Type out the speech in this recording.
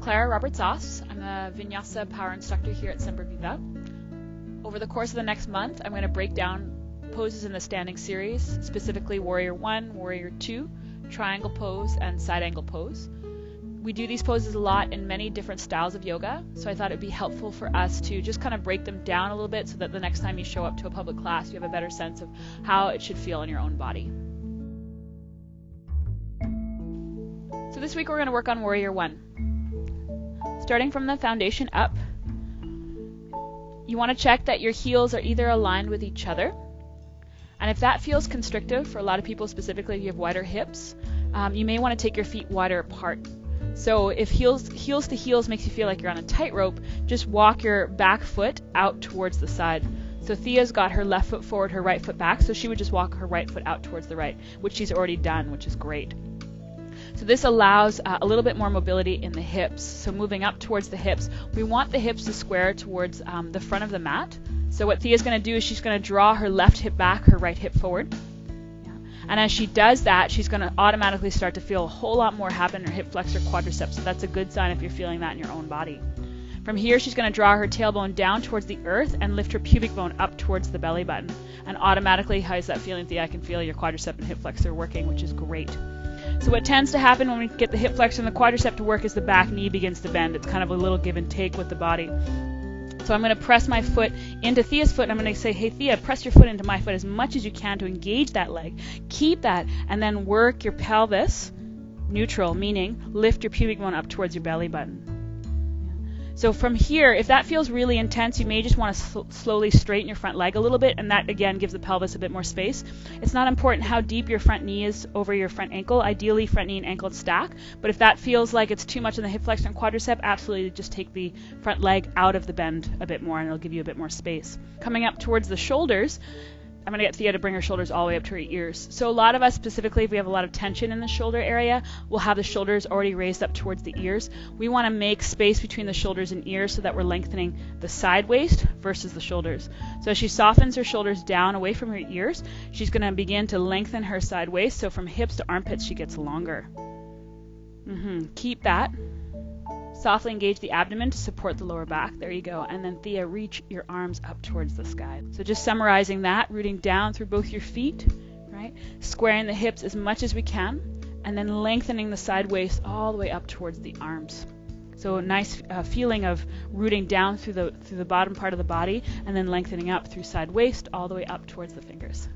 Clara Roberts Oss. I'm a Vinyasa power instructor here at Semperviva. Over the course of the next month, I'm going to break down poses in the standing series, specifically Warrior 1, Warrior 2, Triangle Pose, and Side Angle Pose. We do these poses a lot in many different styles of yoga, so I thought it would be helpful for us to just kind of break them down a little bit so that the next time you show up to a public class, you have a better sense of how it should feel in your own body. So this week we're going to work on Warrior 1. Starting from the foundation up, you want to check that your heels are either aligned with each other. And if that feels constrictive for a lot of people, specifically if you have wider hips, you may want to take your feet wider apart. So if heels to heels makes you feel like you're on a tightrope, just walk your back foot out towards the side. So Thea's got her left foot forward, her right foot back, so she would just walk her right foot out towards the right, which she's already done, which is great. So this allows a little bit more mobility in the hips. So moving up towards the hips, we want the hips to square towards the front of the mat. So what Thea's going to do is she's going to draw her left hip back, her right hip forward. And as she does that, she's going to automatically start to feel a whole lot more happen in her hip flexor quadriceps. So that's a good sign if you're feeling that in your own body. From here, she's going to draw her tailbone down towards the earth and lift her pubic bone up towards the belly button. And automatically, how is that feeling, Thea? I can feel your quadricep and hip flexor working, which is great. So what tends to happen when we get the hip flexor and the quadricep to work is the back knee begins to bend. It's kind of a little give and take with the body. So I'm going to press my foot into Thea's foot, and I'm going to say, hey, Thea, press your foot into my foot as much as you can to engage that leg. Keep that, and then work your pelvis neutral, meaning lift your pubic bone up towards your belly button. So from here, if that feels really intense, you may just want to slowly straighten your front leg a little bit, and that, again, gives the pelvis a bit more space. It's not important how deep your front knee is over your front ankle. Ideally, front knee and ankle stack. But if that feels like it's too much in the hip flexor and quadricep, absolutely just take the front leg out of the bend a bit more, and it'll give you a bit more space. Coming up towards the shoulders, I'm going to get Thea to bring her shoulders all the way up to her ears. So a lot of us, specifically if we have a lot of tension in the shoulder area, we'll have the shoulders already raised up towards the ears. We want to make space between the shoulders and ears so that we're lengthening the side waist versus the shoulders. So as she softens her shoulders down away from her ears, she's going to begin to lengthen her side waist. So from hips to armpits, she gets longer. Keep that. Softly engage the abdomen to support the lower back. There you go. And then Thea, reach your arms up towards the sky. So just summarizing that, rooting down through both your feet, right? Squaring the hips as much as we can, and then lengthening the side waist all the way up towards the arms. So a nice feeling of rooting down through the bottom part of the body, and then lengthening up through side waist all the way up towards the fingers.